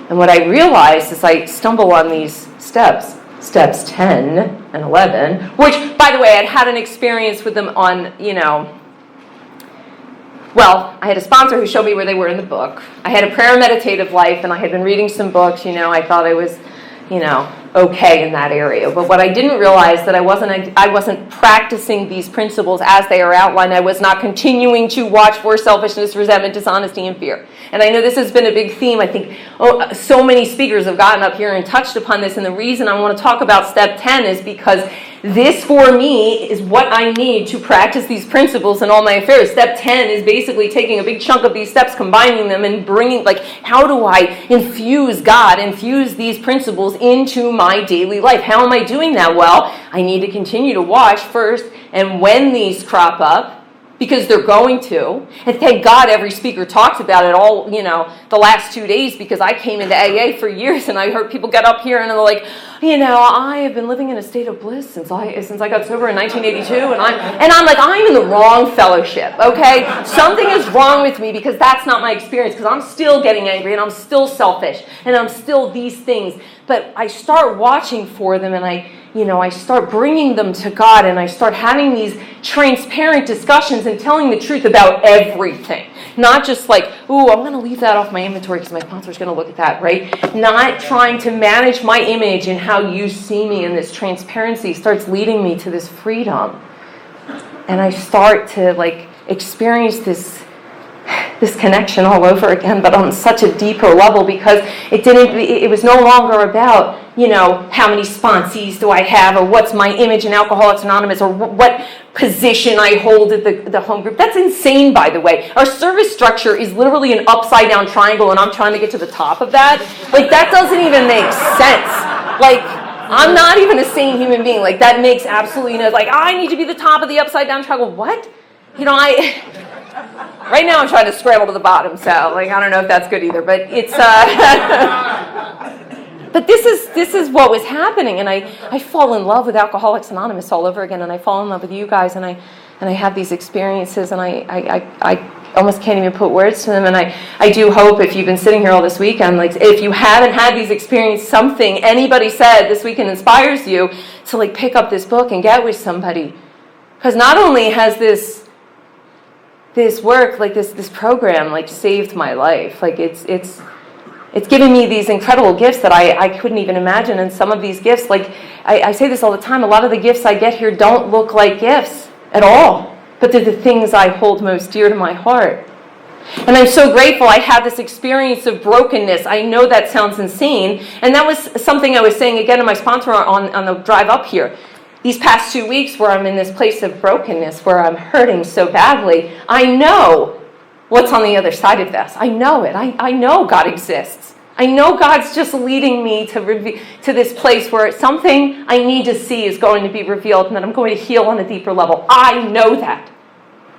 And what I realized is I stumble on these steps 10 and 11, which, by the way, I'd had an experience with them on, well, I had a sponsor who showed me where they were in the book. I had a prayer meditative life, and I had been reading some books. I thought I was, okay in that area. But what I didn't realize that I wasn't practicing these principles as they are outlined. I was not continuing to watch for selfishness, resentment, dishonesty, and fear. And I know this has been a big theme. I think so many speakers have gotten up here and touched upon this. And the reason I want to talk about step 10 is because this, for me, is what I need to practice these principles in all my affairs. Step 10 is basically taking a big chunk of these steps, combining them, and bringing, like, how do I infuse these principles into my daily life? How am I doing that? Well, I need to continue to watch first, and when these crop up, because they're going to. And thank God every speaker talks about it all, the last 2 days, because I came into AA for years and I heard people get up here and they're like, I have been living in a state of bliss since I got sober in 1982, and I'm like, I'm in the wrong fellowship, okay? Something is wrong with me, because that's not my experience, because I'm still getting angry and I'm still selfish and I'm still these things. But I start watching for them, and I start bringing them to God, and I start having these transparent discussions and telling the truth about everything. Not just like, ooh, I'm going to leave that off my inventory because my sponsor's going to look at that, right? Not trying to manage my image and how you see me, and this transparency starts leading me to this freedom. And I start to, like, experience this connection all over again, but on such a deeper level, because it was no longer about, how many sponsees do I have, or what's my image in Alcoholics Anonymous, or what position I hold at the home group. That's insane, by the way. Our service structure is literally an upside down triangle, and I'm trying to get to the top of that. Like, that doesn't even make sense. Like, I'm not even a sane human being. Like, that makes absolutely no, like, I need to be the top of the upside down triangle. What? Right now I'm trying to scramble to the bottom, so, like, I don't know if that's good either, but it's, but this is what was happening, and I fall in love with Alcoholics Anonymous all over again, and I fall in love with you guys, and I have these experiences, and I almost can't even put words to them, and I do hope, if you've been sitting here all this weekend, like, if you haven't had these experiences, something anybody said this weekend inspires you to, like, pick up this book and get with somebody, because not only has this work, like, this program, like, saved my life. Like, it's given me these incredible gifts that I couldn't even imagine. And some of these gifts, like, I say this all the time, a lot of the gifts I get here don't look like gifts at all, but they're the things I hold most dear to my heart. And I'm so grateful I had this experience of brokenness. I know that sounds insane, and that was something I was saying again to my sponsor on the drive up here. These past 2 weeks where I'm in this place of brokenness, where I'm hurting so badly, I know what's on the other side of this. I know it. I know God exists. I know God's just leading me to this place where something I need to see is going to be revealed, and that I'm going to heal on a deeper level. I know that.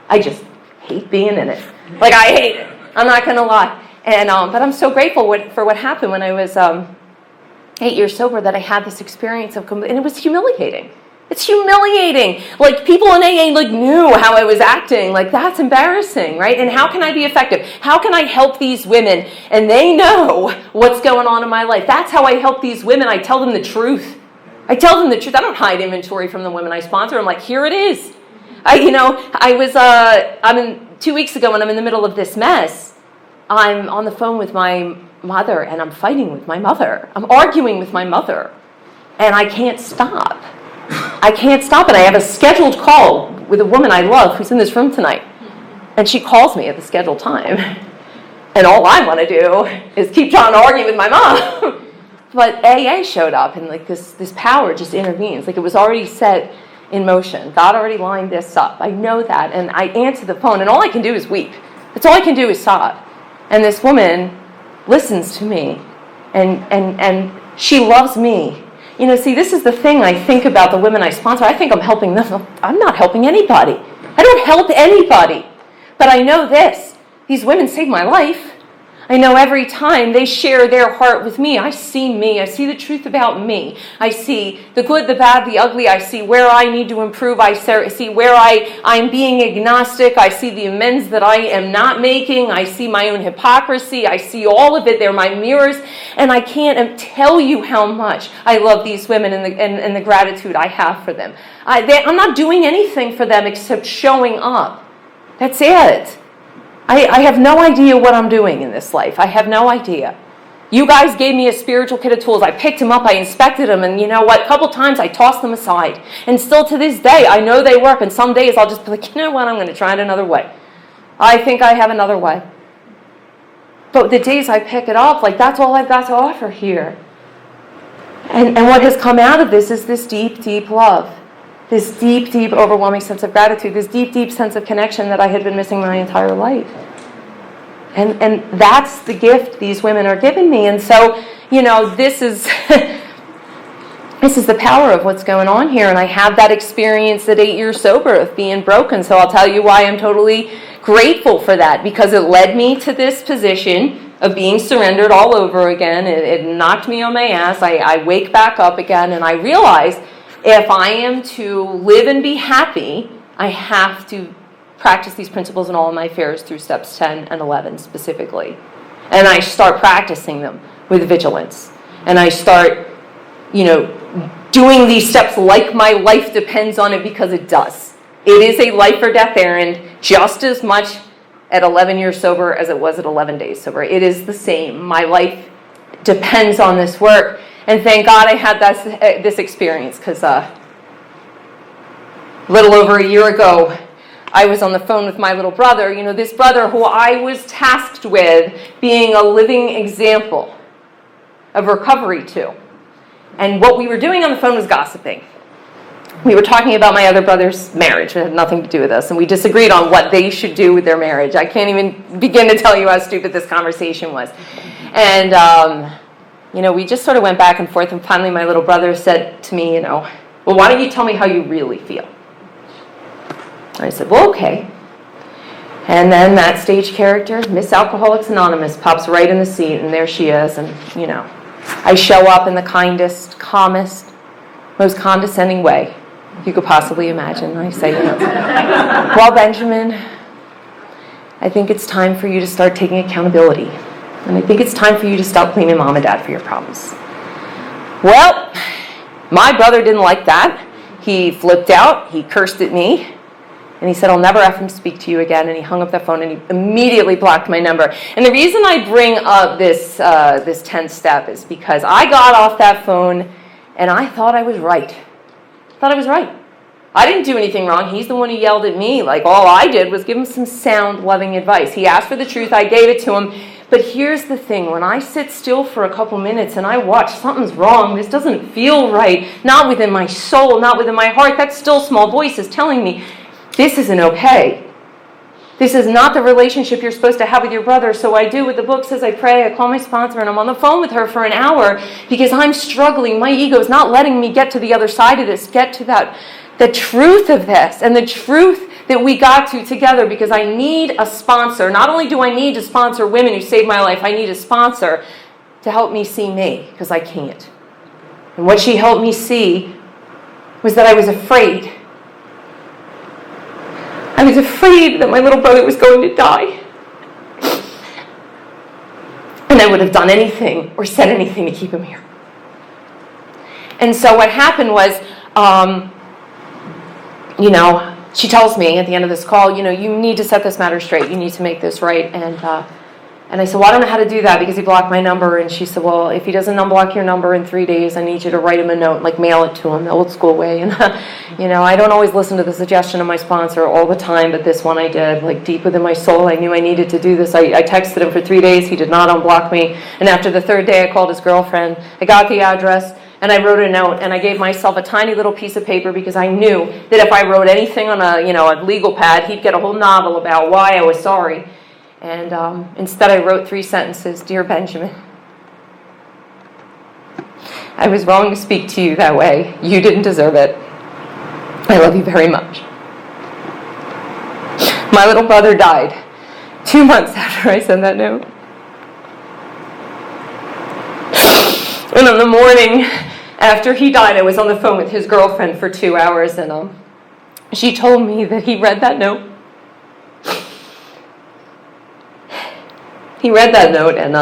I just hate being in it. Like, I hate it. I'm not going to lie. And but I'm so grateful for what happened when I was 8 years sober, that I had this experience and it was humiliating. It's humiliating. Like, people in AA, like, knew how I was acting. Like, that's embarrassing, right? And how can I be effective? How can I help these women? And they know what's going on in my life. That's how I help these women. I tell them the truth. I tell them the truth. I don't hide inventory from the women I sponsor. I'm like, here it is. 2 weeks ago when I'm in the middle of this mess, I'm on the phone with my mother, and I'm fighting with my mother. I'm arguing with my mother, and I can't stop. And I have a scheduled call with a woman I love who's in this room tonight. And she calls me at the scheduled time. And all I want to do is keep trying to argue with my mom. But AA showed up, and, like, this power just intervenes. Like, it was already set in motion. God already lined this up. I know that. And I answer the phone, and all I can do is weep. That's all I can do is sob. And this woman listens to me, and she loves me. See, this is the thing I think about the women I sponsor. I think I'm helping them. I'm not helping anybody. I don't help anybody. But I know this. These women saved my life. I know every time they share their heart with me, I see me. I see the truth about me. I see the good, the bad, the ugly. I see where I need to improve. I see where I'm being agnostic. I see the amends that I am not making. I see my own hypocrisy. I see all of it. They're my mirrors. And I can't tell you how much I love these women and the gratitude I have for them. I'm not doing anything for them except showing up. That's it. I have no idea what I'm doing in this life. I have no idea. You guys gave me a spiritual kit of tools. I picked them up, I inspected them, and you know what? A couple times I tossed them aside. And still to this day, I know they work, and some days I'll just be like, you know what? I'm going to try it another way. I think I have another way. But the days I pick it up, like that's all I've got to offer here. And what has come out of this is this deep, deep love. This deep, deep, overwhelming sense of gratitude, this deep, deep sense of connection that I had been missing my entire life. And that's the gift these women are giving me. And so, this is this is the power of what's going on here. And I have that experience at 8 years sober of being broken. So I'll tell you why I'm totally grateful for that, because it led me to this position of being surrendered all over again. It knocked me on my ass. I wake back up again, and I realize if I am to live and be happy, I have to practice these principles in all of my affairs through steps 10 and 11 specifically. And I start practicing them with vigilance. And I start, doing these steps like my life depends on it, because it does. It is a life or death errand just as much at 11 years sober as it was at 11 days sober. It is the same. My life depends on this work. And thank God I had this experience, because a little over a year ago, I was on the phone with my little brother, this brother who I was tasked with being a living example of recovery to. And what we were doing on the phone was gossiping. We were talking about my other brother's marriage. It had nothing to do with us. And we disagreed on what they should do with their marriage. I can't even begin to tell you how stupid this conversation was. And, we just sort of went back and forth, and finally my little brother said to me, well, why don't you tell me how you really feel? I said, well, okay. And then that stage character, Miss Alcoholics Anonymous, pops right in the seat, and there she is. And, I show up in the kindest, calmest, most condescending way you could possibly imagine. I say, well, Benjamin, I think it's time for you to start taking accountability. And I think it's time for you to stop blaming mom and dad for your problems. Well, my brother didn't like that. He flipped out. He cursed at me. And he said, I'll never effing speak to you again. And he hung up the phone, and he immediately blocked my number. And the reason I bring up this 10th step is because I got off that phone, and I thought I was right. I didn't do anything wrong. He's the one who yelled at me. Like, all I did was give him some sound, loving advice. He asked for the truth. I gave it to him. But here's the thing. When I sit still for a couple minutes and I watch, something's wrong. This doesn't feel right. Not within my soul, not within my heart. That still small voice is telling me, this isn't okay. This is not the relationship you're supposed to have with your brother. So I do what the book says. I pray, I call my sponsor, and I'm on the phone with her for an hour because I'm struggling. My ego is not letting me get to the other side of this, get to the truth of this, and the truth that we got to together, because I need a sponsor. Not only do I need to sponsor women who saved my life, I need a sponsor to help me see me, because I can't. And what she helped me see was that I was afraid. I was afraid that my little brother was going to die. And I would have done anything or said anything to keep him here. And so what happened was, she tells me at the end of this call, you need to set this matter straight. You need to make this right. And I said, well, I don't know how to do that because he blocked my number. And she said, well, if he doesn't unblock your number in 3 days, I need you to write him a note, like mail it to him the old school way. And, I don't always listen to the suggestion of my sponsor all the time, but this one I did, like deep within my soul. I knew I needed to do this. I texted him for 3 days. He did not unblock me. And after the third day, I called his girlfriend. I got the address. And I wrote a note, and I gave myself a tiny little piece of paper because I knew that if I wrote anything on a legal pad, he'd get a whole novel about why I was sorry. And instead I wrote 3 sentences. Dear Benjamin, I was wrong to speak to you that way. You didn't deserve it. I love you very much. My little brother died 2 months after I sent that note. And on the morning after he died, I was on the phone with his girlfriend for 2 hours, and she told me that he read that note. He read that note, and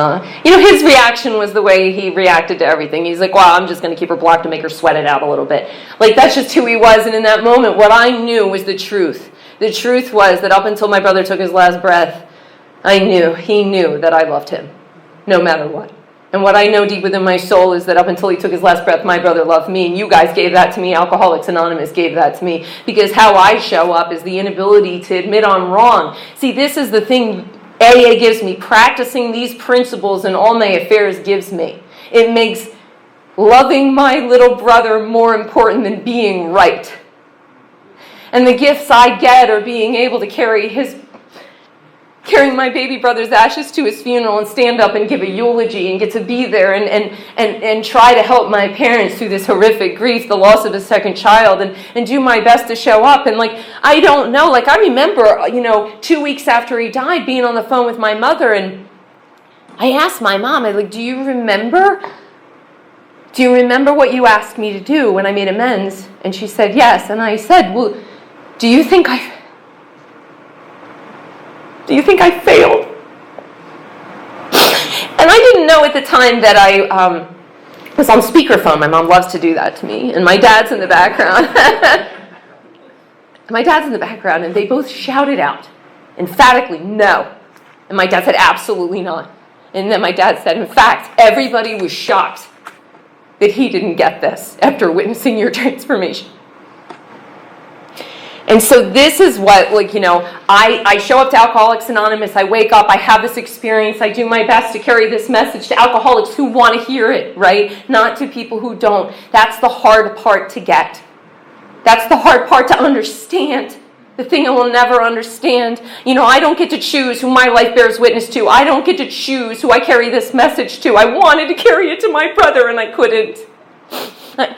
his reaction was the way he reacted to everything. He's like, "Wow, I'm just going to keep her blocked to make her sweat it out a little bit." Like, that's just who he was. And in that moment, what I knew was the truth. The truth was that up until my brother took his last breath, he knew that I loved him, no matter what. And what I know deep within my soul is that up until he took his last breath, my brother loved me. And you guys gave that to me. Alcoholics Anonymous gave that to me. Because how I show up is the inability to admit I'm wrong. See, this is the thing AA gives me. Practicing these principles in all my affairs gives me. It makes loving my little brother more important than being right. And the gifts I get are being able to carrying my baby brother's ashes to his funeral and stand up and give a eulogy and get to be there and try to help my parents through this horrific grief, the loss of a second child, and do my best to show up. And I don't know, I remember, 2 weeks after he died, being on the phone with my mother, and I asked my mom, do you remember what you asked me to do when I made amends? And she said, yes. And I said, well, do you think I failed? And I didn't know at the time that I was on speakerphone. My mom loves to do that to me. And my dad's in the background. And they both shouted out emphatically, no. And my dad said, absolutely not. And then my dad said, in fact, everybody was shocked that he didn't get this after witnessing your transformation. And so this is what, I show up to Alcoholics Anonymous, I wake up, I have this experience, I do my best to carry this message to alcoholics who want to hear it, right? Not to people who don't. That's the hard part to get. That's the hard part to understand. The thing I will never understand. I don't get to choose who my life bears witness to. I don't get to choose who I carry this message to. I wanted to carry it to my brother and I couldn't. But,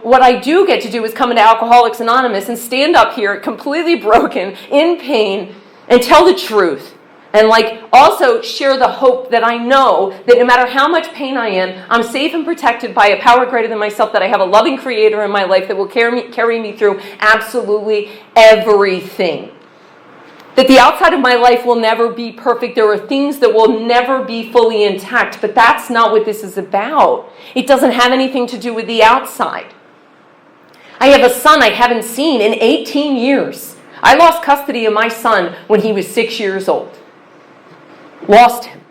what I do get to do is come into Alcoholics Anonymous and stand up here completely broken, in pain, and tell the truth. And, also share the hope that I know that no matter how much pain I am, I'm safe and protected by a power greater than myself, that I have a loving Creator in my life that will carry me through absolutely everything. That the outside of my life will never be perfect. There are things that will never be fully intact, but that's not what this is about. It doesn't have anything to do with the outside. I have a son I haven't seen in 18 years. I lost custody of my son when he was 6 years old. Lost him.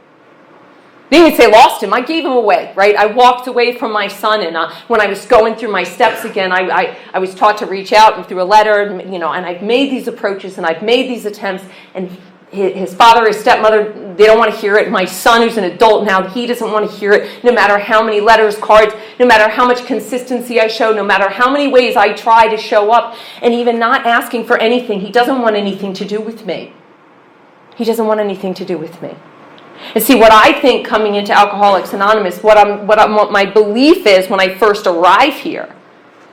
Didn't even say lost him. I gave him away, right? I walked away from my son, and when I was going through my steps again, I was taught to reach out and through a letter, and I've made these approaches and I've made these attempts, and his father, his stepmother, they don't want to hear it. My son, who's an adult now, he doesn't want to hear it, no matter how many letters, cards, no matter how much consistency I show, no matter how many ways I try to show up, and even not asking for anything. He doesn't want anything to do with me. He doesn't want anything to do with me. And see, what I think coming into Alcoholics Anonymous, what my belief is when I first arrive here,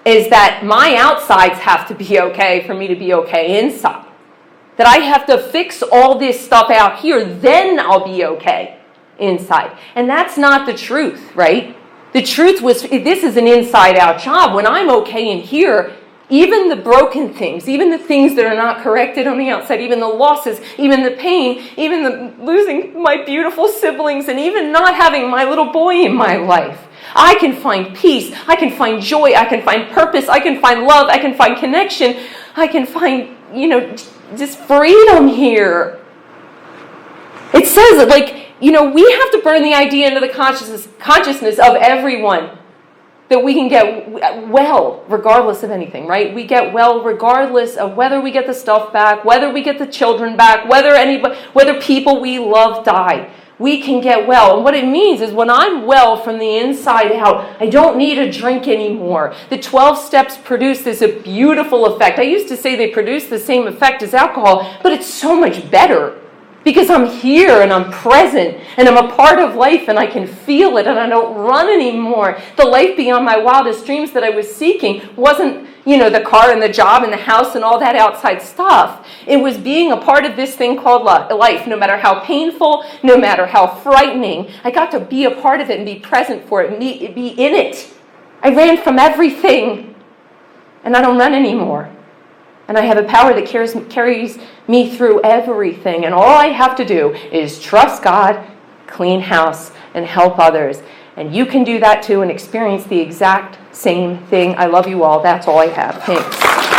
is that my outsides have to be okay for me to be okay inside. That I have to fix all this stuff out here, then I'll be okay inside. And that's not the truth, right? The truth was, this is an inside-out job. When I'm okay in here, even the broken things, even the things that are not corrected on the outside, even the losses, even the pain, even the losing my beautiful siblings, and even not having my little boy in my life, I can find peace, I can find joy, I can find purpose, I can find love, I can find connection, I can find, just freedom here. It says that, we have to burn the idea into the consciousness of everyone that we can get well regardless of anything, right? We get well regardless of whether we get the stuff back, whether we get the children back, whether people we love die. We can get well. And what it means is when I'm well from the inside out, I don't need a drink anymore. The 12 steps produce this a beautiful effect. I used to say they produce the same effect as alcohol, but it's so much better. Because I'm here and I'm present and I'm a part of life and I can feel it and I don't run anymore. The life beyond my wildest dreams that I was seeking wasn't, the car and the job and the house and all that outside stuff. It was being a part of this thing called life, no matter how painful, no matter how frightening. I got to be a part of it and be present for it and be in it. I ran from everything and I don't run anymore. And I have a power that carries me through everything. And all I have to do is trust God, clean house, and help others. And you can do that too and experience the exact same thing. I love you all. That's all I have. Thanks.